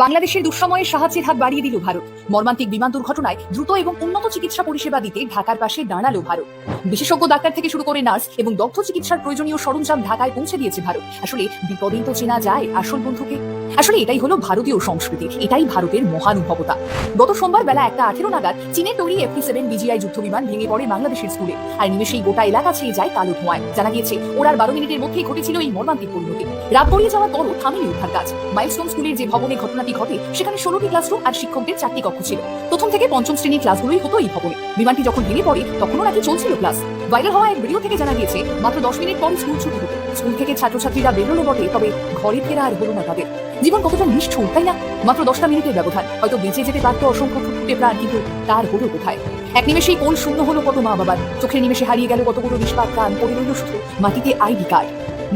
বাংলাদেশের দুঃসময়ে সাহায্যের হাত বাড়িয়ে দিল ভারত। মর্মান্তিক বিমান দুর্ঘটনায় দ্রুত এবং উন্নত চিকিৎসা পরিষেবা দিতে ঢাকার পাশে দাঁড়ালো ভারত। বিশেষজ্ঞ ডাক্তার থেকে শুরু করে নার্স এবং দক্ষ চিকিৎসার প্রয়োজনীয় সরঞ্জাম ঢাকায় পৌঁছে দিয়েছে ভারত। আসলে বিপদেই তো চেনা যায় আসল বন্ধুকে। আসলে এটাই হলো ভারতীয় সংস্কৃতি, এটাই ভারতের মহানুভবতা। গত সোমবার বেলা 1:18 নাগাদ চীনের তৈরি F-7 BGI যুদ্ধ বিমান ভেঙে পড়ে বাংলাদেশের স্কুলে, আর নিমেষেই গোটা এলাকা ছেয়ে যায় কালো ধোঁয়ায়। জানা গিয়েছে ওরার 12 মিনিটের মধ্যেই ঘটেছিল এই মর্মান্তিক পরিণতি। রাত গড়িয়ে যাওয়ার পরও থামেনি উদ্ধার কাজ। মাইলস্টোন স্কুলের যে ভবনে ঘটনাটি ঘটে সেখানে 16টি ক্লাসরুম আর শিক্ষকদের 4টি কক্ষ ছিল। প্রথম থেকে পঞ্চম শ্রেণীর ক্লাসগুলোই হতো এই ভবনে। বিমানটি যখন ভেঙে পড়ে তখনও নাকি চলছিল ক্লাস। ভাইরাল হওয়া এক ভিডিও থেকে জানা গিয়েছে মাত্র 10 মিনিট পর স্কুল ছুটি হতো। স্কুল থেকে ছাত্রছাত্রীরা বেরোলো বটে, তবে ঘরে ফেরা আর হলো না তাদের। জীবন কতটা নিষ্ঠুর, তাই না? মাত্র 10টা মিনিটের ব্যবধান, হয়তো বেঁচে যেতে পারতো অসংখ্য ফুটফুটে প্রাণ, কিন্তু তার হলো কোথায়? এক নিমেষেই কোল শূন্য হলো কত মা বাবার, চোখের নিমেষে হারিয়ে গেল কতগুলো নিষ্পাপ প্রাণ, পড়ে রইল শুধু মাটিতে আইডি কার্ড।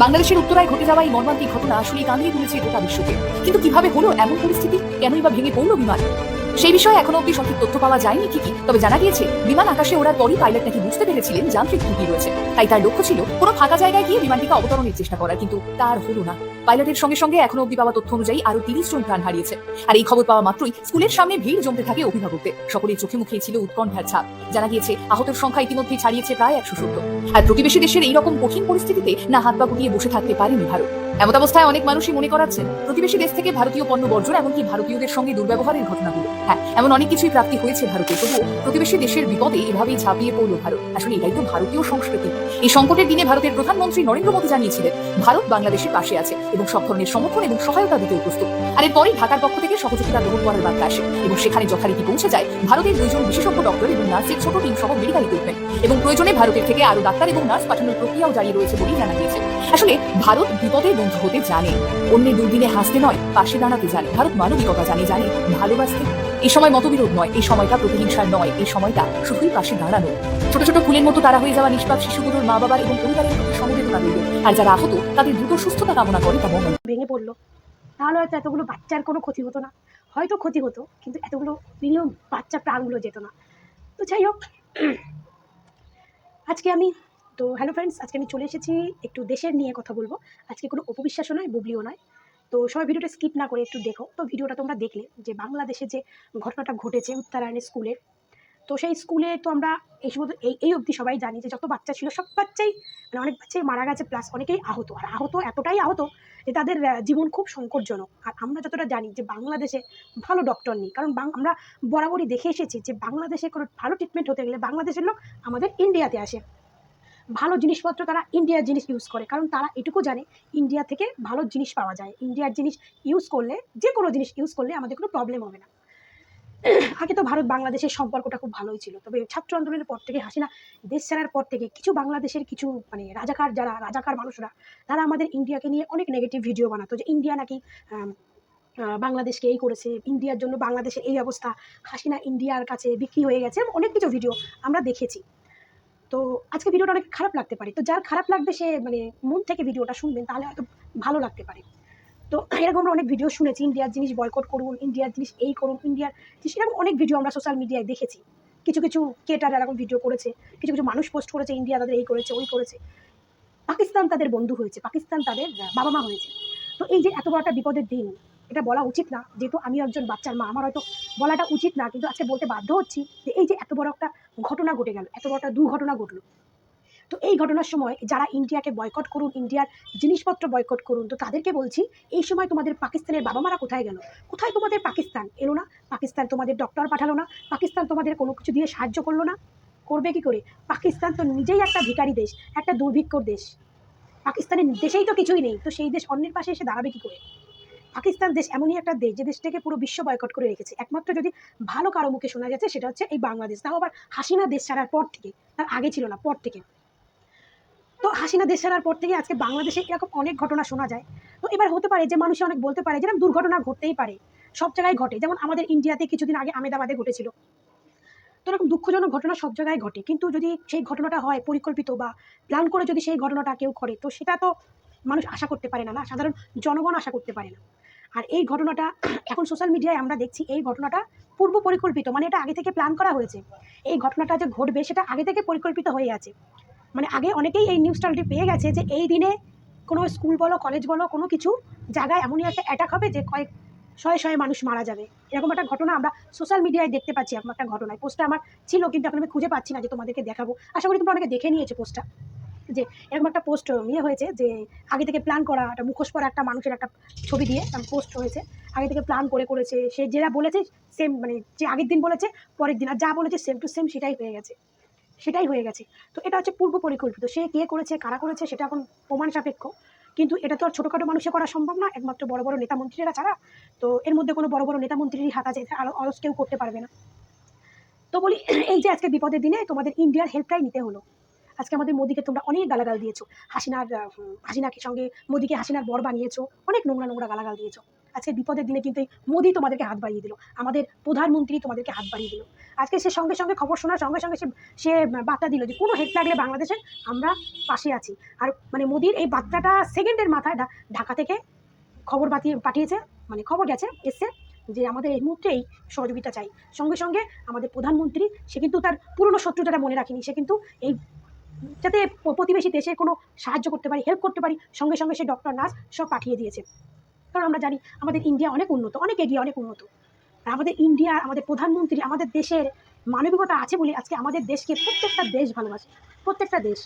বাংলাদেশের উত্তরায় ঘটে যাওয়া এই মর্মান্তিক ঘটনা আসলে কাঁদিয়ে তুলেছে গোটা বিশ্বকে। কিন্তু কিভাবে হলো এমন পরিস্থিতি? কেনই বা ভেঙে পড়লো বিমান? সেই বিষয়ে এখনো অব্দি সঠিক তথ্য পাওয়া যায়নি ঠিকই, তবে জানা গিয়েছে বিমান আকাশে ওড়ার পরই পাইলট নাকি বুঝতে পেরেছিলেন যান্ত্রিক ত্রুটি রয়েছে। তাই তার লক্ষ্য ছিল কোনো ফাঁকা জায়গায় গিয়ে বিমানটিকে অবতরণের চেষ্টা করার, কিন্তু তার হলো না। পাইলটের সঙ্গে সঙ্গে এখনো অব্দি পাওয়া তথ্য অনুযায়ী আরো 30 জন প্রাণ হারিয়েছে। আর এই খবর পাওয়া মাত্রই স্কুলের সামনে ভিড় জমতে থাকে অভিভাবকদের। সকলের চোখে মুখে ছিল উৎকণ্ঠার ছাপ। জানা গিয়েছে আহতের সংখ্যা ইতিমধ্যেই ছাড়িয়েছে প্রায় 170। আর প্রতিবেশী দেশের এইরকম কঠিন পরিস্থিতিতে না হাত পা গুটিয়ে বসে থাকতে পারেনি ভারত। এমন অবস্থায় অনেক মানুষই মনে করাচ্ছেন প্রতিবেশী দেশ থেকে ভারতীয় পণ্য বর্জন, এমনকি ভারতীয়দের সঙ্গে দুর্ব্যবহারের ঘটনাগুলো। হ্যাঁ, এমন অনেক কিছুই প্রাপ্তি হয়েছে ভারতে, তবুও প্রতিবেশী দেশের বিপদে এভাবেই ঝাঁপিয়ে পড়ল ভারত। আসলে এটাই তো ভারতীয় সংস্কৃতি। এই সংকটের দিনে ভারতের প্রধানমন্ত্রী নরেন্দ্র মোদী জানিয়েছিলেন ভারত বাংলাদেশের পাশে আছে এবং সব ধরনের সমর্থন এবং সহায়তা দিতেও প্রস্তুত। আর এরপরই ঢাকার পক্ষ থেকে সহযোগিতা গ্রহণ করার বার্তা আসে এবং সেখানে যথারীতি পৌঁছে যায় ভারতের 2 জন বিশেষজ্ঞ ডক্টর এবং নার্সের ছোট টিম সহ মেডিকেল ইকুইপমেন্ট, এবং প্রয়োজনে ভারতের থেকে আরো ডাক্তার এবং নার্স পাঠানোর প্রক্রিয়াও জারি রয়েছে বলেই জানা গিয়েছে। আসলে ভারত বিপদের বন্ধু হতে জানে, অন্যের দুর্দিনে হাসতে নয়, পাশে দাঁড়াতে জানে। ভারত মানবিকতা জানে, জানে ভালোবাসতে। এই সময় মতবিরোধ নয়, এই সময়টা প্রতিহিংসার নয়, এই সময়টা শুধুই পাশে দাঁড়ানো। ছোট ছোট ফুলের মতো তারা হয়ে যাওয়া নিষ্পাপ শিশুগুলোর মা বাবার এবং পরিবারের প্রতি সমবেদনা রইল। আর যারা আহত তাদের দ্রুত সুস্থতা কামনা করে তা মঙ্গল। ভেঙে পড়লো, তাহলে হয়তো এতগুলো বাচ্চার কোনো ক্ষতি হতো না। হয়তো ক্ষতি হতো, কিন্তু এতগুলো নিরীহ বাচ্চা প্রাণগুলো যেত না। তো যাই হোক, আজকে আমি হ্যালো ফ্রেন্ডস, আজকে আমি চলে এসেছি একটু দেশের নিয়ে কথা বলবো। আজকে কোনো অপবিশ্বাসও নয়, বুবলিও নয়। তো সবাই ভিডিওটা স্কিপ না করে একটু দেখো। তো ভিডিওটা তোমরা দেখলে যে বাংলাদেশে যে ঘটনাটা ঘটেছে উত্তরায়ণের স্কুলে, তো সেই স্কুলে তো আমরা এই সময় এই অবধি সবাই জানি যে যত বাচ্চা ছিল সব বাচ্চাই, মানে অনেক বাচ্চাই মারা গেছে, প্লাস অনেকেই আহত। আর আহত এতটাই আহত যে তাদের জীবন খুব সংকটজনক। আর আমরা যতটা জানি যে বাংলাদেশে ভালো ডক্টর নেই, কারণ আমরা বরাবরই দেখে এসেছি যে বাংলাদেশে কোনো ভালো ট্রিটমেন্ট হতে গেলে বাংলাদেশের লোক আমাদের ইন্ডিয়াতে আসে। ভালো জিনিসপত্র তারা ইন্ডিয়ার জিনিস ইউজ করে, কারণ তারা এটুকু জানে ইন্ডিয়া থেকে ভালো জিনিস পাওয়া যায়। ইন্ডিয়ার জিনিস ইউজ করলে, যে কোনো জিনিস ইউজ করলে আমাদের কোনো প্রবলেম হবে না। আগে তো ভারত বাংলাদেশের সম্পর্কটা খুব ভালোই ছিল, তবে ছাত্র আন্দোলনের পর থেকে, হাসিনা দেশ ছাড়ার পর থেকে কিছু বাংলাদেশের কিছু মানে রাজাকার মানুষরা, তারা আমাদের ইন্ডিয়াকে নিয়ে অনেক নেগেটিভ ভিডিও বানাতো যে ইন্ডিয়া নাকি বাংলাদেশকে এই করেছে, ইন্ডিয়ার জন্য বাংলাদেশের এই অবস্থা, হাসিনা ইন্ডিয়ার কাছে বিক্রি হয়ে গেছে, অনেক কিছু ভিডিও আমরা দেখেছি। তো আজকে ভিডিওটা অনেক খারাপ লাগতে পারে, তো যার খারাপ লাগবে সে মানে মন থেকে ভিডিওটা শুনবেন, তাহলে হয়তো ভালো লাগতে পারে। তো এরকম আমরা অনেক ভিডিও শুনেছি, ইন্ডিয়ার জিনিস বয়কট করুন, ইন্ডিয়ার জিনিস এই করুন, ইন্ডিয়ার জিনিস, এরকম অনেক ভিডিও আমরা সোশ্যাল মিডিয়ায় দেখেছি। কিছু কিছু ক্রিয়েটার এরকম ভিডিও করেছে, কিছু কিছু মানুষ পোস্ট করেছে ইন্ডিয়া তাদের এই করেছে ওই করেছে, পাকিস্তান তাদের বন্ধু হয়েছে, পাকিস্তান তাদের বাবা মা হয়েছে। তো এই যে এত বড় একটা বিপদের দিন, এটা বলা উচিত না, যেহেতু আমিও একজন বাচ্চার মা, আমার হয়তো বলাটা উচিত না, কিন্তু আজকে বলতে বাধ্য হচ্ছি যে এই যে এত বড় একটা ঘটনা ঘটে গেল, এত বড় একটা দুর্ঘটনা ঘটলো। তো এই ঘটনার সময় যারা ইন্ডিয়াকে বয়কট করুন, ইন্ডিয়ার জিনিসপত্র বয়কট করুন, তো তাদেরকে বলছি এই সময় তোমাদের পাকিস্তানের বাবা মারা কোথায় গেল? কোথায় তোমাদের পাকিস্তান এলো না? পাকিস্তান তোমাদের ডক্টর পাঠালো না? পাকিস্তান তোমাদের কোনো কিছু দিয়ে সাহায্য করলো না? করবে কি করে? পাকিস্তান তো নিজেই একটা ভিখারি দেশ, একটা দুর্ভিক্ষর দেশ। পাকিস্তানের দেশেই তো কিছুই নেই, তো সেই দেশ অন্যের পাশে এসে দাঁড়াবে কি করে? পাকিস্তান দেশ এমনই একটা দেশ যে দেশটাকে পুরো বিশ্ব বয়কট করে রেখেছে। একমাত্র যদি ভালো কারো মুখে শোনা যাচ্ছে সেটা হচ্ছে এই বাংলাদেশ, তাও আবার হাসিনা দেশ ছাড়ার পর থেকে, তার আগে ছিল না, পর থেকে। তো হাসিনা দেশ ছাড়ার পর থেকে আজকে বাংলাদেশে এরকম অনেক ঘটনা শোনা যায়। তো এবার হতে পারে যে মানুষ অনেক বলতে পারে যেরকম দুর্ঘটনা ঘটতেই পারে, সব জায়গায় ঘটে, যেমন আমাদের ইন্ডিয়াতে কিছুদিন আগে আহমেদাবাদে ঘটেছিল। তো এরকম দুঃখজনক ঘটনা সব জায়গায় ঘটে, কিন্তু যদি সেই ঘটনাটা হয় পরিকল্পিত বা প্ল্যান করে যদি সেই ঘটনাটা কেউ করে, তো সেটা তো মানুষ আশা করতে পারে না, না সাধারণ জনগণ আশা করতে পারে না। আর এই ঘটনাটা এখন সোশ্যাল মিডিয়ায় আমরা দেখছি এই ঘটনাটা পূর্ব পরিকল্পিত, মানে এটা আগে থেকে প্ল্যান করা হয়েছে। এই ঘটনাটা যে ঘটবে সেটা আগে থেকে পরিকল্পিত হয়ে আছে। মানে আগে অনেকেই এই নিউজটা অলরেডি পেয়ে গেছে যে এই দিনে কোনো স্কুল বলো, কলেজ বলো, কোনো কিছু জায়গায় এমনই একটা অ্যাটাক হবে যে শয়ে শয়ে মানুষ মারা যাবে, এরকম একটা ঘটনা আমরা সোশ্যাল মিডিয়ায় দেখতে পাচ্ছি। এরকম একটা ঘটনায় পোস্টটা আমার ছিল, কিন্তু এখন আমি খুঁজে পাচ্ছি না যে তোমাদেরকে দেখাবো। আশা করি তোমরা অনেকে দেখে নিয়েছো পোস্টটা। যে এরকম একটা পোস্ট হয়েছে যে আগে থেকে প্ল্যান করা একটা মুখোশ পরা একটা মানুষের একটা ছবি দিয়ে পোস্ট হয়েছে। আগে থেকে প্ল্যান করেছে, সে যেটা বলেছে সেম, মানে যে আগের দিন বলেছে পরের দিন আর যা বলেছে সেম টু সেম সেটাই হয়ে গেছে। তো এটা হচ্ছে পূর্ব পরিকল্পিত। সে কে করেছে, কারা করেছে, সেটা এখন প্রমাণ সাপেক্ষ। কিন্তু এটা তো আর ছোটোখাটো মানুষে করা সম্ভব না, একমাত্র বড় বড় নেতা মন্ত্রীরা ছাড়া। তো এর মধ্যে কোনো বড় বড় নেতা মন্ত্রীরই হাত আছে, অলস কেউ করতে পারবে না। তো বলি, এই যে আজকে বিপদের দিনে তোমাদের ইন্ডিয়ার হেল্পটাই নিতে হলো। আজকে আমাদের মোদিকে তোমরা অনেক গালাগাল দিয়েছো, হাসিনাকে সঙ্গে মোদিকে হাসিনার বর বানিয়েছো, অনেক নোংরা নোংরা গালাগাল দিয়েছো। আজকে বিপদের দিনে কিন্তু এই মোদি তোমাদেরকে হাত বাড়িয়ে দিল, আমাদের প্রধানমন্ত্রী তোমাদেরকে হাত বাড়িয়ে দিল। আজকে সে সঙ্গে সঙ্গে খবর শোনার সঙ্গে সঙ্গে সে বার্তা দিল যে কোনো হেল্প লাগলে বাংলাদেশে আমরা পাশে আছি। আর মানে মোদির এই বার্তাটা সেকেন্ডের মাথায় ঢাকা থেকে খবর পাঠিয়েছে, মানে খবর এসছে যে আমাদের এই মুহূর্তে এই সহযোগিতা চাই। সঙ্গে সঙ্গে আমাদের প্রধানমন্ত্রী সে কিন্তু তার পুরনো শত্রুতাটা মনে রাখেনি, সে কিন্তু এই যাতে প্রতিবেশী দেশে কোনো সাহায্য করতে পারি, হেল্প করতে পারি, সঙ্গে সঙ্গে সে ডক্টর নার্স সব পাঠিয়ে দিয়েছে। কারণ আমরা জানি আমাদের ইন্ডিয়া অনেক উন্নত, অনেক এগিয়ে, অনেক উন্নত। আর আমাদের ইন্ডিয়া, আমাদের প্রধানমন্ত্রী, আমাদের দেশের মানবিকতা আছে বলে আজকে আমাদের দেশকে প্রত্যেকটা দেশ ভালোবাসে, প্রত্যেকটা দেশ।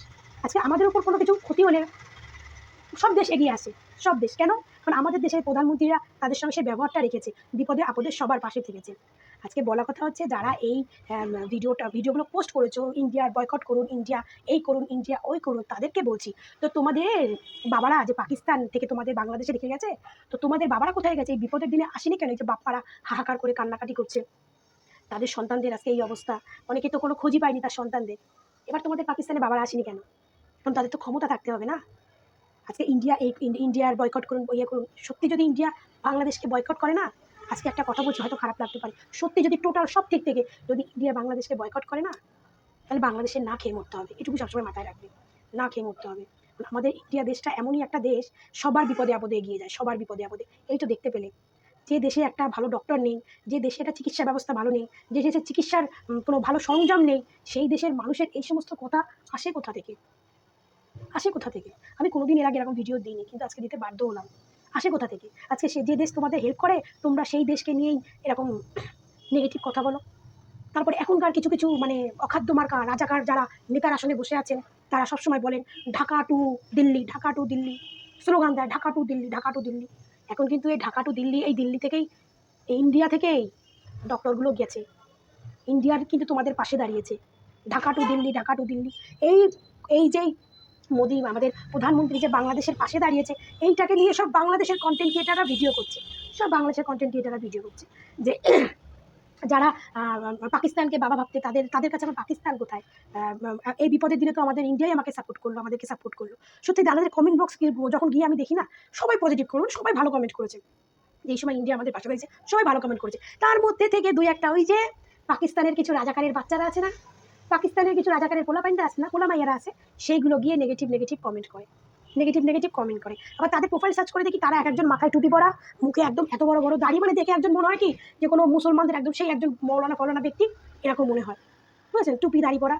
আজকে আমাদের উপর কোনো কিছু ক্ষতি হলে সব দেশ এগিয়ে আসে, সব দেশ। কেন? কারণ আমাদের দেশের প্রধানমন্ত্রীরা তাদের সঙ্গে সেই ব্যবহারটা রেখেছে, বিপদে আপদে সবার পাশে থেকেছে। আজকে বলা কথা হচ্ছে, যারা এই ভিডিওগুলো পোস্ট করেছো, ইন্ডিয়ার বয়কট করুন, ইন্ডিয়া এই করুন, ইন্ডিয়া ওই করুন, তাদেরকে বলছি, তো তোমাদের বাবারা যে পাকিস্তান থেকে তোমাদের বাংলাদেশে রেখে গেছে, তো তোমাদের বাবারা কোথায় গেছে? এই বিপদের দিনে আসেনি কেন? যে বাপ্পারা হাহাকার করে কান্নাকাটি করছে, তাদের সন্তানদের আজকে এই অবস্থা, অনেকে তো কোনো খোঁজই পায়নি তার সন্তানদের। এবার তোমাদের পাকিস্তানে বাবারা আসেনি কেন? কারণ তাদের তো ক্ষমতা থাকতে হবে না। আজকে ইন্ডিয়ার বয়কট করুন, ইয়ে করুন, সত্যি যদি ইন্ডিয়া বাংলাদেশকে বয়কট করে না, আজকে একটা কথা বলছি, হয়তো খারাপ লাগতে পারে, সত্যি যদি টোটাল সব দিক থেকে যদি ইন্ডিয়া বাংলাদেশকে বয়কট করে না, তাহলে বাংলাদেশের না খেয়ে মরতে হবে। এটুকু সবসময় মাথায় রাখবে, না খেয়ে মরতে হবে। আমাদের ইন্ডিয়া দেশটা এমনই একটা দেশ, সবার বিপদে আপদে এগিয়ে যায়, সবার বিপদে আপদে। এই তো দেখতে পেলে, যে দেশে একটা ভালো ডক্টর নেই, যে দেশে একটা চিকিৎসা ব্যবস্থা ভালো নেই, যে দেশের চিকিৎসার কোনো ভালো সরঞ্জাম নেই, সেই দেশের মানুষের এই সমস্ত কথা আসে কোথা থেকে? আমি কোনোদিন এর আগে এরকম ভিডিও দিইনি, কিন্তু আজকে দিতে বাধ্য হলাম। আসে কোথা থেকে? আজকে সে যে দেশ তোমাদের হেল্প করে, তোমরা সেই দেশকে নিয়েই এরকম নেগেটিভ কথা বলো। তারপরে এখনকার কিছু কিছু মানে অখাদ্য মার্কা রাজাকার যারা নেতার আসনে বসে আছেন, তারা সবসময় বলেন Dhaka to Delhi, Dhaka to Delhi, slogan দেয় ঢাকা টু দিল্লি, ঢাকা টু দিল্লি। এখন কিন্তু এই ঢাকা টু দিল্লি, এই দিল্লি থেকেই, এই ইন্ডিয়া থেকেই ডক্টরগুলো গেছে। ইন্ডিয়ার কিন্তু তোমাদের পাশে দাঁড়িয়েছে। ঢাকা টু দিল্লি, ঢাকা টু দিল্লি, এই এই যেই মোদি আমাদের প্রধানমন্ত্রী যে বাংলাদেশের পাশে দাঁড়িয়েছে, এইটাকে নিয়ে সব বাংলাদেশের কন্টেন্ট ক্রিয়েটাররা ভিডিও করছে, যে যারা পাকিস্তানকে বাবা ভাবতে, তাদের কাছে আমার পাকিস্তান কোথায়? এই বিপদের দিনে তো আমাদের ইন্ডিয়াই আমাকে সাপোর্ট করলো, আমাদেরকে সাপোর্ট করলো। সত্যি দাদাদের কমেন্ট বক্স যখন গিয়ে আমি দেখি না, সবাই পজিটিভ করুন, সবাই ভালো কমেন্ট করেছে। এই সময় ইন্ডিয়া আমাদের পাশে রয়েছে, সবাই ভালো কমেন্ট করেছে। তার মধ্যে থেকে দুই একটা ওই যে পাকিস্তানের কিছু রাজাকারের বাচ্চারা আছে না, পাকিস্তানের কিছু রাজাকারের পোলাপাইনরা আছে না, পোলামাইয়ারা আছে, সেইগুলো গিয়ে নেগেটিভ কমেন্ট করে। আবার তাদের প্রোফাইল সার্চ করে দেখি, তারা এক একজন মাথায় টুপি পরা, মুখে একদম এত বড় বড় দাড়ি, মানে দেখে একজন মনে হয় কি যে কোনো মুসলমানদের একদম সেই একজন মৌলানা ব্যক্তি, এরকম মনে হয়। বুঝেছেন? টুপি দাড়ি পরা,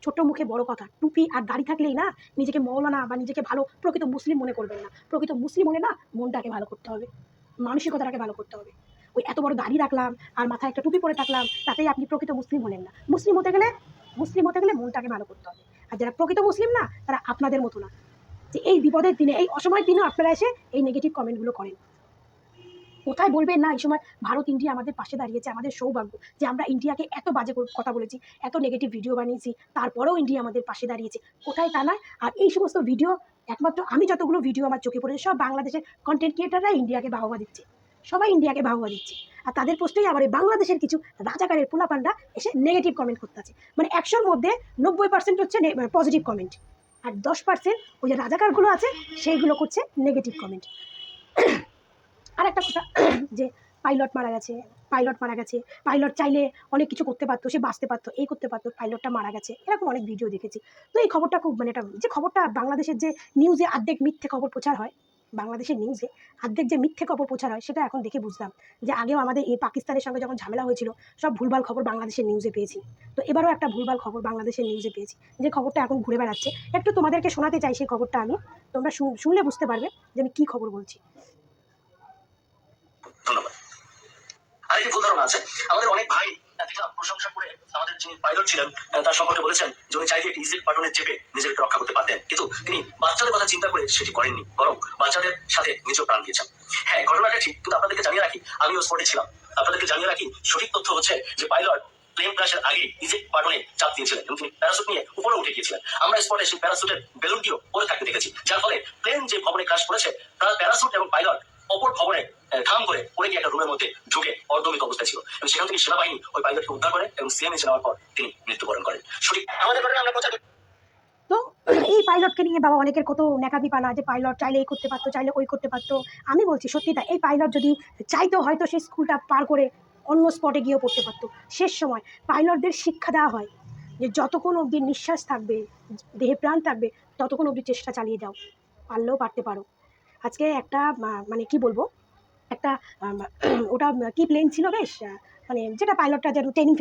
ছোট্ট মুখে বড় কথা। টুপি আর দাড়ি থাকলেই না নিজেকে মৌলানা বা নিজেকে ভালো প্রকৃত মুসলিম মনে করবেন না। প্রকৃত মুসলিম হলে না মনটাকে ভালো করতে হবে, মানসিকতাটাকে ভালো করতে হবে। ওই এত বড় দাড়ি রাখলাম আর মাথায় একটা টুপি পরে থাকলাম, তাতেই আপনি প্রকৃত মুসলিম হলেন না। মুসলিম হতে গেলে মনটাকে ভালো করতে হবে। আর যারা প্রকৃত মুসলিম না, তারা আপনাদের মতো না, যে এই বিপদের দিনে, এই অসময়ের দিনেও আপনারা এসে এই নেগেটিভ কমেন্টগুলো করেন। কোথায় বলবেন না এই সময় ভারত ইন্ডিয়া আমাদের পাশে দাঁড়িয়েছে, আমাদের সৌভাগ্য যে আমরা ইন্ডিয়াকে এত বাজে কথা বলেছি, এত নেগেটিভ ভিডিও বানিয়েছি, তারপরেও ইন্ডিয়া আমাদের পাশে দাঁড়িয়েছে। কোথায় তা নয়। আর এই সমস্ত ভিডিও একমাত্র আমি যতগুলো ভিডিও আমার চোখে পড়েছে, সব বাংলাদেশের কন্টেন্ট ক্রিয়েটাররা ইন্ডিয়াকে বাহবা দিচ্ছে, সবাই ইন্ডিয়াকে বাহবা দিচ্ছে। আর তাদের পোস্টেই আবার এই বাংলাদেশের কিছু রাজাকারের পোলাপানরা এসে নেগেটিভ কমেন্ট করতে আছে। মানে 100-র মধ্যে 90% হচ্ছে পজিটিভ কমেন্ট, আর 10% ওই যে রাজাকারগুলো আছে সেইগুলো করছে নেগেটিভ কমেন্ট। আর একটা কথা, যে পাইলট মারা গেছে, পাইলট চাইলে অনেক কিছু করতে পারতো, সে বাঁচতে পারতো, এই করতে পারতো, পাইলটটা মারা গেছে, এরকম অনেক ভিডিও দেখেছি। তো এই খবরটা খুব মানে এটা যে খবরটা বাংলাদেশের যে নিউজে অর্ধেক মিথ্যে খবর প্রচার হয়, বাংলাদেশের নিউজে অর্ধেক যে মিথ্যে খবর প্রচার হয়, সেটা এখন দেখে বুঝলাম যে আগেও আমাদের এই পাকিস্তানের সঙ্গে যখন ঝামেলা হয়েছিল, সব ভুলভাল খবর বাংলাদেশের নিউজে পেয়েছি। তো এবারও একটা ভুলভাল খবর বাংলাদেশের নিউজে পেয়েছি, যে খবরটা এখন ঘুরে বেড়াচ্ছে। একটু তোমাদেরকে শোনাতে চাই সেই খবরটা আমি, তোমরা শুনলে বুঝতে পারবে যে আমি কী খবর বলছি। ধন্যবাদ। আরেকটি ভুল ধারণা আছে, আমাদের অনেক ভাই দেখলাম প্রশংসা করে আমাদের যিনি পাইলট ছিলেন তার সম্পর্কে বলেছেন যে উনি চাইলে একটি ইজিট বাটনে চেপে নিজেকে রক্ষা করতে পারতেন, কিন্তু তিনি বাচ্চাদের কথা চিন্তা করে সেটি করেননি, বরং বাচ্চাদের সাথে নিজেও প্রাণ দিয়েছেন। হ্যাঁ, ঘটনাটা ঠিক, কিন্তু আপনাদেরকে জানিয়ে রাখি আমিও স্পটে ছিলাম। আপনাদেরকে জানিয়ে রাখি সঠিক তথ্য হচ্ছে যে পাইলট প্লেন ক্রাশের আগে ইজেক্ট বাটনে চাপ দিয়েছিলেন এবং তিনি প্যারাসুট নিয়ে উপরে উঠে গিয়েছিলেন। আমরা স্পটে সেই প্যারাসুটের বেলুনটিও পরে থাকতে দেখেছি, যার ফলে প্লেন যে ভবনে ক্রাশ করেছে তার প্যারাসুট এবং পাইলট অপর ভবনে ধাম করে পড়ে গিয়ে একটা রুমের মধ্যে ঢুকে অর্ধমিত অবস্থায় ছিল এবং সেখান থেকে সেনাবাহিনী ওই পাইলটকে উদ্ধার করে এবং সিএমএইচে নেওয়ার পর তিনি মৃত্যুবরণ করেন। সঠিক আমাদের ঘটনা আমরা প্রচার তো এই পাইলটকে নিয়ে বাবা অনেকের কত ন্যাকামি পানা যে পাইলট চাইলে এই করতে পারতো, চাইলে ওই করতে পারতো। আমি বলছি সত্যি তাই, এই পাইলট যদি চাইতো হয়তো সেই স্কুলটা পার করে অন্য স্পটে গিয়েও পড়তে পারতো। শেষ সময় পাইলটদের শিক্ষা দেওয়া হয় যে যতক্ষণ অবধি নিঃশ্বাস থাকবে, দেহে প্রাণ থাকবে, ততক্ষণ অবধি চেষ্টা চালিয়ে যাও, পারলেও পারতে পারো। আজকে একটা মানে কি বলবো, একটা ওটা কি প্লেন ছিল বেশ, মানে যেটা পাইলটটা যেন ট্রেনিং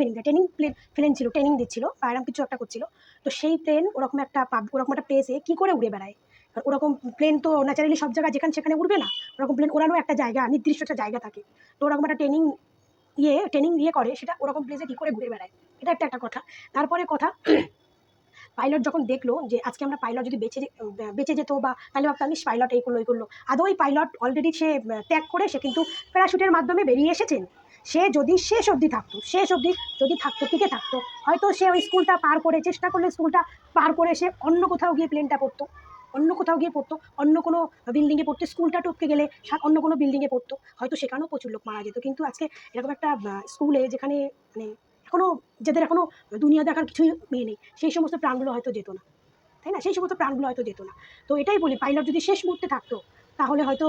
প্লেন ছিল, ট্রেনিং দিচ্ছিল বা এরকম কিছু একটা করছিল। তো সেই প্লেন ওরকম একটা প্লেসে কী করে উড়ে বেড়ায়। আর ওরকম প্লেন তো ন্যাচারালি সব জায়গায় যেখানে সেখানে উড়বে না, ওরকম প্লেন ওড়ানো একটা জায়গা, নির্দিষ্ট একটা জায়গা থাকে। তো ওরকম একটা ট্রেনিং করে সেটা ওরকম প্লেসে কী করে ঘুরে বেড়ায়, এটা একটা কথা। তারপরে কথা, পাইলট যখন দেখলো যে আজকে আমরা পাইলট যদি বেঁচে যেত বা তাহলে ভাবতাম ইস পাইলট এই করলো এই করলো, আদৌ ওই পাইলট অলরেডি সে ত্যাগ করে সে কিন্তু প্যারাশুটের মাধ্যমে বেরিয়ে এসেছেন। সে যদি শেষ অবধি যদি থাকতো টিকে থাকতো, হয়তো সে ওই স্কুলটা পার করে, চেষ্টা করলে স্কুলটা পার করে সে অন্য কোথাও গিয়ে প্লেনটা পড়তো, অন্য কোথাও গিয়ে পড়তো, অন্য কোনো বিল্ডিংয়ে পড়তো, স্কুলটা টপকে গেলে অন্য কোনো বিল্ডিংয়ে পড়তো, হয়তো সেখানেও প্রচুর লোক মারা যেত। কিন্তু আজকে এরকম একটা স্কুলে যেখানে মানে এখনো যাদের এখনো দুনিয়া দেখার কিছুই মেয়ে নেই, সেই সমস্ত প্রাণগুলো হয়তো যেত না, তাই না? সেই সমস্ত প্রাণগুলো হয়তো যেত না। তো এটাই বলি, পাইলট যদি শেষ মুহূর্তে থাকতো তাহলে হয়তো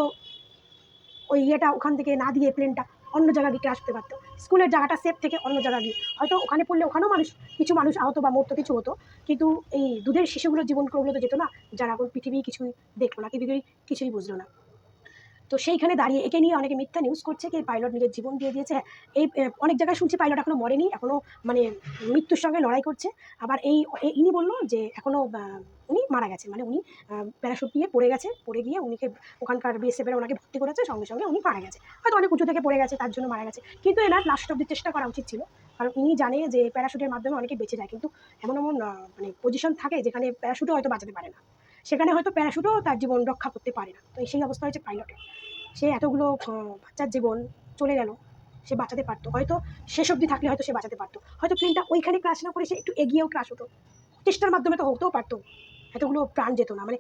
ওই ইয়েটা ওখান থেকে না দিয়ে প্লেনটা অন্য জায়গায় গিয়ে ক্রাশ করতে পারতো, স্কুলের জায়গাটা সেফ থেকে অন্য জায়গায় গিয়ে হয়তো ওখানে পড়লে ওখানেও কিছু মানুষ আহত বা মরতো, কিছু হতো, কিন্তু এই দুধের শিশুগুলোর জীবনগুলো তো যেত না, যারা এখন পৃথিবী কিছুই দেখলো না, পৃথিবীর কিছুই বুঝলো না। তো সেইখানে দাঁড়িয়ে একে নিয়ে অনেকে মিথ্যা নিউজ করছে কি পাইলট নিজের জীবন দিয়ে দিয়েছে। হ্যাঁ, এই অনেক জায়গায় শুনছি পাইলট এখনো মরেনি, এখনো মানে মৃত্যুর সঙ্গে লড়াই করছে। আবার ইনি বললো যে এখনো উনি মারা গেছে, মানে উনি প্যারাশুট নিয়ে পড়ে গিয়ে উনিকে ওখানকার বিএসএফের ওনাকে ভর্তি করেছে, সঙ্গে সঙ্গে উনি মারা গেছে, হয়তো অনেক উঁচু থেকে পড়ে গেছে তার জন্য মারা গেছে। কিন্তু এনার লাস্ট অব্দি চেষ্টা করা উচিত ছিল, কারণ ইনি জানে যে প্যারাশুটের মাধ্যমে অনেকে বেঁচে যায়, কিন্তু এমন এমন মানে পজিশন থাকে যেখানে প্যারাশুটও হয়তো বাঁচাতে পারে না, সেখানে হয়তো প্যারাশুটও তার জীবন রক্ষা করতে পারে না। তো সেই অবস্থা হয়েছে পাইলটের। সে এতগুলো বাচ্চার জীবন চলে গেল, সে বাঁচাতে পারতো, হয়তো শেষ অবধি থাকলে হয়তো সে বাঁচাতে পারতো, হয়তো প্লেনটা ওইখানে ক্রাশ না করে সে একটু এগিয়েও ক্রাশ হতো, চেষ্টার মাধ্যমে তো হতেও পারতো, এতগুলো প্রাণ যেত না, মানে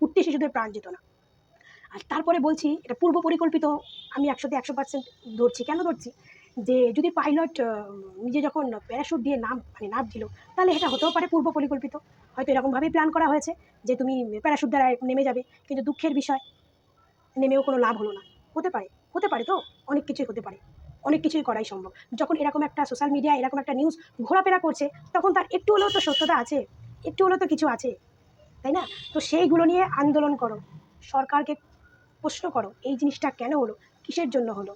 উঠতি শিশুদের প্রাণ যেত না। আর তারপরে বলছি এটা পূর্ব পরিকল্পিত, আমি 100% ধরছি। কেন ধরছি? যে যদি পাইলট নিজে যখন প্যারাশুট দিয়ে নাম দিল, তাহলে এটা হতেও পারে পূর্ব পরিকল্পিত, হয়তো এরকমভাবেই প্ল্যান করা হয়েছে যে তুমি প্যারাশুট দ্বারা নেমে যাবে, কিন্তু দুঃখের বিষয় নেমেও কোনো লাভ হলো না। হতে পারে তো, অনেক কিছুই হতে পারে, অনেক কিছুই করাই সম্ভব। যখন এরকম একটা সোশ্যাল মিডিয়ায় এরকম একটা নিউজ ঘোরাফেরা করছে, তখন তার একটু হলেও তো সত্যতা আছে, একটু হলেও তো কিছু আছে, তাই না? তো সেইগুলো নিয়ে আন্দোলন করো, সরকারকে প্রশ্ন করো এই জিনিসটা কেন হলো, কিসের জন্য হলো,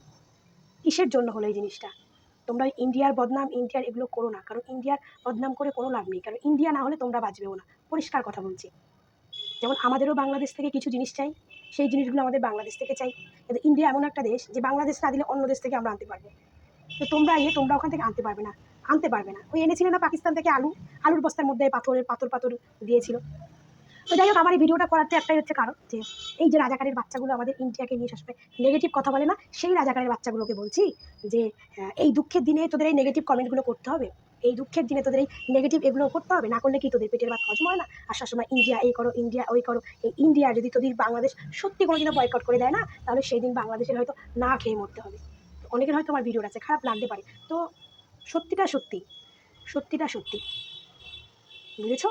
এই জিনিসটা। তোমরা ইন্ডিয়ার এগুলো করো না, কারণ ইন্ডিয়ার বদনাম করে কোনো লাভ নেই, কারণ ইন্ডিয়া না হলে তোমরা বাঁচবেও না, পরিষ্কার কথা বলছি। যেমন আমাদেরও বাংলাদেশ থেকে কিছু জিনিস চাই, সেই জিনিসগুলো আমাদের বাংলাদেশ থেকে চাই, কিন্তু ইন্ডিয়া এমন একটা দেশ যে বাংলাদেশ না দিলে অন্য দেশ থেকে আমরা আনতে পারবো। তো তোমরা ওখান থেকে আনতে পারবে না। ওই এনেছিলে না পাকিস্তান থেকে আলুর বস্তার মধ্যে পাথর দিয়েছিল। তো যাই হোক, আমার এই ভিডিওটা করাতে একটাই হচ্ছে কারণ, যে এই যে রাজাকারের বাচ্চাগুলো আমাদের ইন্ডিয়াকে নিয়ে সবসময় নেগেটিভ কথা বলে না, সেই রাজাকারের বাচ্চাগুলোকে বলছি যে এই দুঃখের দিনে তোদের এই নেগেটিভ কমেন্টগুলো করতে হবে, এই দুঃখের দিনে তোদের এই নেগেটিভ এগুলো করতে হবে, না করলে কি তোদের পেটের ভাত হজম হয় না? আর সবসময় ইন্ডিয়া এই করো, ইন্ডিয়া ওই করো। এই ইন্ডিয়া যদি তোদের বাংলাদেশ সত্যি কোনোদিনও বয়কট করে দেয় না, তাহলে সেই দিন বাংলাদেশের হয়তো না খেয়ে মরতে হবে। অনেকের হয়তো আমার ভিডিওটা আছে খারাপ লাগতে পারে, তো সত্যিটা সত্যি, বুঝেছো?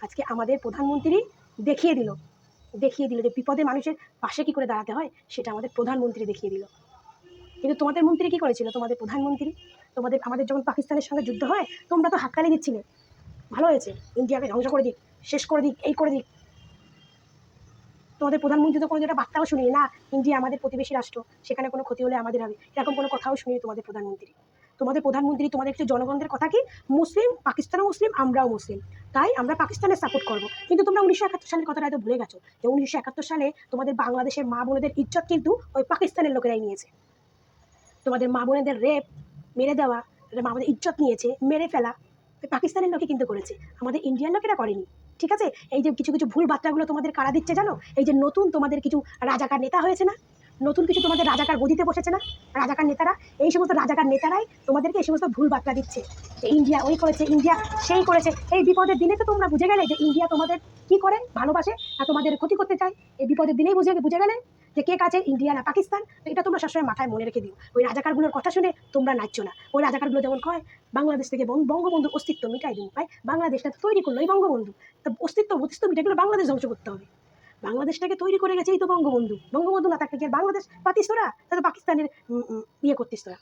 আজকে আমাদের প্রধানমন্ত্রী দেখিয়ে দিল যে বিপদে মানুষের পাশে কি করে দাঁড়াতে হয়, সেটা আমাদের প্রধানমন্ত্রী দেখিয়ে দিল। কিন্তু তোমাদের মন্ত্রী কি করেছিল? তোমাদের প্রধানমন্ত্রী আমাদের যখন পাকিস্তানের সঙ্গে যুদ্ধ হয়, তোমরা তো হাততালি দিচ্ছিলে, ভালো হয়েছে, ইন্ডিয়াকে ধ্বংস করে দিক, শেষ করে দিক, এই করে দিক। তোমাদের প্রধানমন্ত্রী তো কোনো একটা বার্তাও শুনিনি না, ইন্ডিয়া আমাদের প্রতিবেশী রাষ্ট্র, সেখানে কোনো ক্ষতি হলে আমাদের হবে, এরকম কোনো কথাও শুনিনি তোমাদের প্রধানমন্ত্রী। তো তোমাদের প্রধানমন্ত্রী, তোমাদের কিছু জনগণদের কথা কি, মুসলিম, পাকিস্তানও মুসলিম, আমরাও মুসলিম, তাই আমরা পাকিস্তানের সাপোর্ট করবো। কিন্তু তোমরা 1971 সালের কথাটা হয়তো ভুলে গেছো যে 1971 সালে তোমাদের বাংলাদেশের মা বোনেদের ইজ্জত কিন্তু ওই পাকিস্তানের লোকেরাই নিয়েছে। তোমাদের মা বোনেদের রেপ, মেরে দেওয়া, মা বোনের ইজ্জত নিয়েছে, মেরে ফেলা ওই পাকিস্তানের লোকে কিন্তু করেছে, আমাদের ইন্ডিয়ান লোকেরা করেনি। ঠিক আছে, এই যে কিছু কিছু ভুল বার্তাগুলো তোমাদের কারা দিচ্ছে জানো? এই যে নতুন তোমাদের কিছু রাজাকার নেতা হয়েছে না, নতুন কিছু তোমাদের রাজাকার গদিতে বসেছে না, রাজাকার নেতারা, এই সমস্ত রাজাকার নেতারাই তোমাদেরকে এই সমস্ত ভুল বার্তা দিচ্ছে যে ইন্ডিয়া ওই করেছে, ইন্ডিয়া সেই করেছে। এই বিপদের দিনে তো তোমরা বুঝে গেলে যে ইন্ডিয়া তোমাদের কি করে, ভালোবাসে আর তোমাদের ক্ষতি করতে চায়। এই বিপদের দিনেই বুঝে গেলে যে কে কাছে, ইন্ডিয়া না পাকিস্তান। তো এটা তোমরা সবসময় মাথায় মনে রেখে দিও। ওই রাজাকারগুলোর কথা শুনে তোমরা নাচছো না। ওই রাজাকারগুলো যেমন কয় বাংলাদেশ থেকে বঙ্গবন্ধুর অস্তিত্ব মিটাই দিন, ভাই বাংলাদেশটা তো তৈরি করলো এই বঙ্গবন্ধু, তা অস্তিত্ব মিটাই গেলে বাংলাদেশ ধ্বংস করতে হবে। বাংলাদেশটাকে তৈরি করে গেছে এই তো বঙ্গবন্ধু, বঙ্গবন্ধু না থাকলে কি আর বাংলাদেশ পাতিস তোরা? তা তো পাকিস্তানের ইয়ে করতিস তোরা।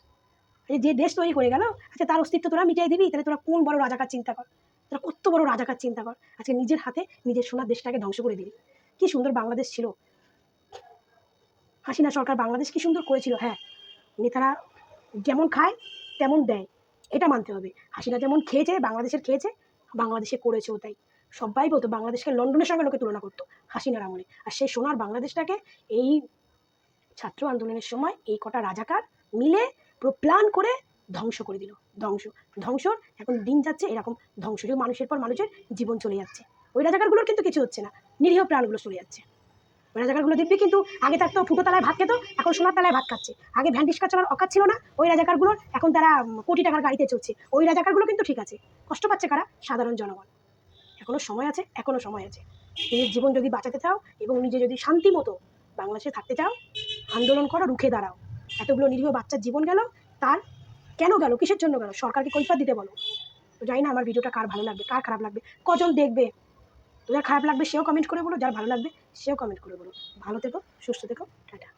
যে দেশ তৈরি করে গেল, আচ্ছা তার অস্তিত্ব তোরা মিটাই দিবি? তাহলে তোরা কোন বড় রাজাকার চিন্তা কর, তোরা কত বড় রাজাকার চিন্তা কর। আজকে নিজের হাতে নিজের সোনার দেশটাকে ধ্বংস করে দিবি। কি সুন্দর বাংলাদেশ ছিল, হাসিনা সরকার বাংলাদেশ কি সুন্দর করেছিল। হ্যাঁ, নেতারা যেমন খায় তেমন দেয়, এটা মানতে হবে। হাসিনা যেমন খেয়েছে, বাংলাদেশের খেয়েছে, বাংলাদেশে করেছেও তাই। সবাই বলতো বাংলাদেশকে লন্ডনের সঙ্গে লোকে তুলনা করতো হাসিনার আমলে, আর সেই সোনার বাংলাদেশটাকে এই ছাত্র আন্দোলনের সময় এই কটা রাজাকার মিলে পুরো প্ল্যান করে ধ্বংস করে দিল। ধ্বংসর এখন দিন যাচ্ছে এরকম, ধ্বংস মানুষের পর মানুষের জীবন চলে যাচ্ছে। ওই রাজাকারগুলোর কিন্তু কিছু হচ্ছে না, নিরীহ প্রাণগুলো চলে যাচ্ছে। ওই রাজাকারগুলো দেখবি কিন্তু আগে থাকতো ফুটো তালায় ভাত খেত, এখন সোনার তালায় ভাত খাচ্ছে। আগে ভ্যান রিক্সা চালানোর অকাত ছিল না ওই রাজাকারগুলোর, এখন তারা কোটি টাকার গাড়িতে চলছে। ওই রাজাকারগুলো কিন্তু ঠিক আছে, কষ্ট পাচ্ছে কারা? সাধারণ জনগণ। এখনো সময় আছে, এখনো সময় আছে। নিজের জীবন যদি বাঁচাতে চাও এবং নিজে যদি শান্তি মতো বাংলাদেশে থাকতে চাও, আন্দোলন করো, রুখে দাঁড়াও। এতগুলো নিরীহ বাচ্চার জীবন গেল, তার কেন গেল, কিসের জন্য গেল, সরকারকে কৈফিয়ত দিতে বলো। তো জানি না আমার ভিডিওটা কার ভালো লাগবে, কার খারাপ লাগবে, কজন দেখবে। যার খারাপ লাগবে সেও কমেন্ট করে বলো, যার ভালো লাগবে সেও কমেন্ট করে বলো। ভালো থেকো, সুস্থ থেকো, টাটা।